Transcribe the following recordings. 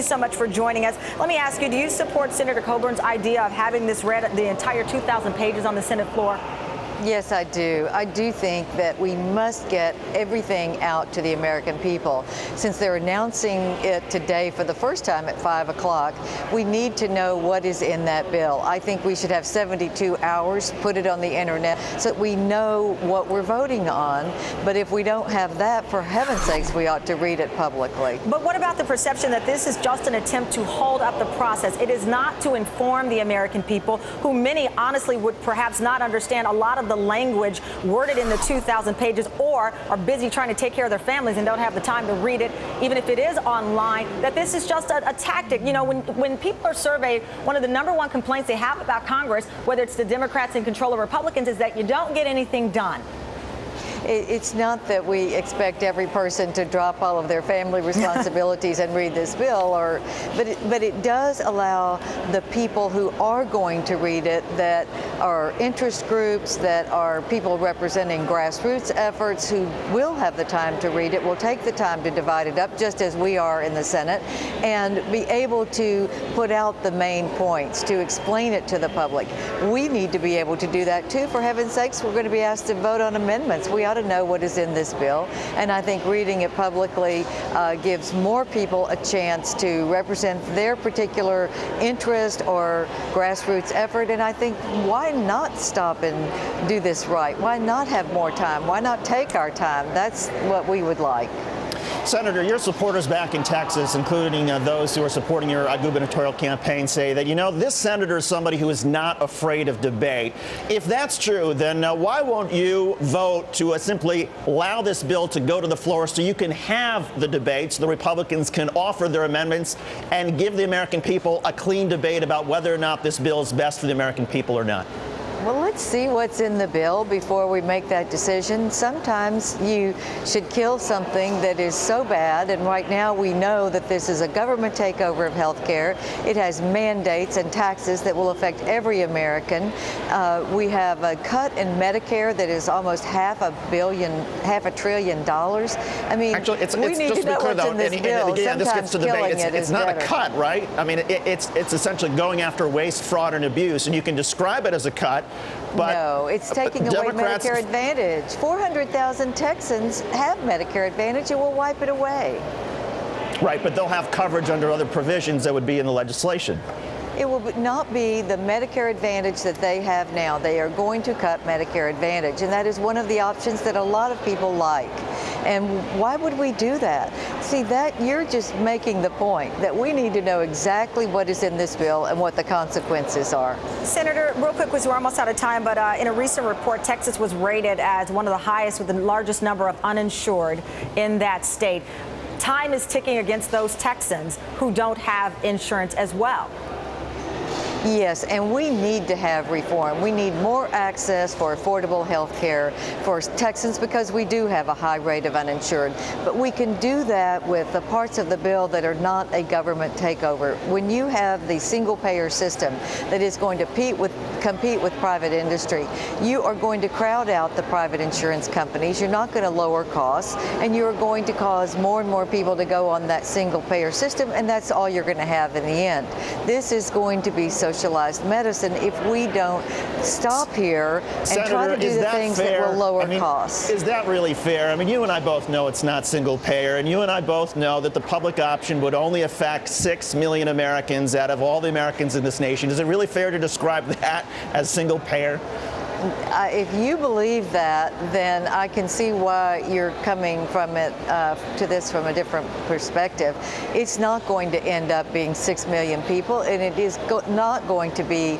so much for joining us. Let me ask you, do you support Senator Coburn's idea of having this read the entire 2,000 pages on the Senate floor? Yes, I do. I do think that we must get everything out to the American people. Since they're announcing it today for the first time at 5 o'clock, we need to know what is in that bill. I think we should have 72 hours, put it on the internet, so that we know what we're voting on. But if we don't have that, for heaven's sakes, we ought to read it publicly. But what about the perception that this is just an attempt to hold up the process? It is not to inform the American people, who many honestly would perhaps not understand a lot of the language worded in the 2,000 pages, or are busy trying to take care of their families and don't have the time to read it, even if it is online, that this is just a tactic. You know, when people are surveyed, one of the #1 complaints they have about Congress, whether it's the Democrats in control or Republicans, is that you don't get anything done. It's not that we expect every person to drop all of their family responsibilities and read this bill, but it does allow the people who are going to read it, that are interest groups, that are people representing grassroots efforts, who will have the time to read it, will take the time to divide it up, just as we are in the Senate, and be able to put out the main points, to explain it to the public. We need to be able to do that too. For heaven's sakes, we're going to be asked to vote on amendments. We ought to know what is in this bill, and I think reading it publicly gives more people a chance to represent their particular interest or grassroots effort. And I think, why not stop and do this right? Why not have more time? Why not take our time? That's what we would like. Senator, your supporters back in Texas, including those who are supporting your gubernatorial campaign, say that, you know, this senator is somebody who is not afraid of debate. If that's true, then why won't you vote to simply allow this bill to go to the floor so you can have the debate, so the Republicans can offer their amendments and give the American people a clean debate about whether or not this bill is best for the American people or not? Well, let's see what's in the bill before we make that decision. Sometimes you should kill something that is so bad, and right now we know that this is a government takeover of health care. It has mandates and taxes that will affect every American. We have a cut in Medicare that is almost $500 billion. I mean, actually, it's we need just to know clear, what's though, in this bill. and again, this gets to the debate. It's not better. a cut, right? I mean, it's essentially going after waste, fraud, and abuse, and you can describe it as a cut. But no, it's taking away Medicare Advantage. 400,000 Texans have Medicare Advantage, and we'll wipe it away. Right, but they'll have coverage under other provisions that would be in the legislation. It will not be the Medicare Advantage that they have now. They are going to cut Medicare Advantage, and that is one of the options that a lot of people like. And why would we do that? See, that you're just making the point that we need to know exactly what is in this bill and what the consequences are. Senator, real quick, because we're almost out of time, but in a recent report, Texas was rated as one of the highest with the largest number of uninsured in that state. Time is ticking against those Texans who don't have insurance as well. Yes, and we need to have reform. We need more access for affordable health care for Texans, because we do have a high rate of uninsured. But we can do that with the parts of the bill that are not a government takeover. When you have the single-payer system that is going to compete with private industry, you are going to crowd out the private insurance companies. You're not going to lower costs, and you're going to cause more and more people to go on that single-payer system, and that's all you're going to have in the end. This is going to be socialized medicine if we don't stop here and Senator, try to do the things that will lower costs. Is that really fair? I mean, you and I both know it's not single payer, and you and I both know that the public option would only affect 6 million Americans out of all the Americans in this nation. Is it really fair to describe that as single payer? If you believe that, then I can see why you're coming from it to this from a different perspective. It's not going to end up being 6 million people, and it is not going to be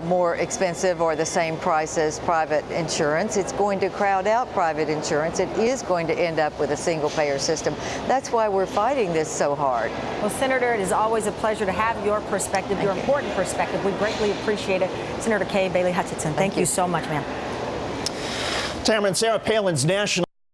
more expensive or the same price as private insurance. It's going to crowd out private insurance. It is going to end up with a single-payer system. That's why we're fighting this so hard. Well, Senator, it is always a pleasure to have your perspective, your important perspective. We greatly appreciate it. Senator Kay Bailey Hutchinson, thank you so much, ma'am. Tamara, Sarah Palin's national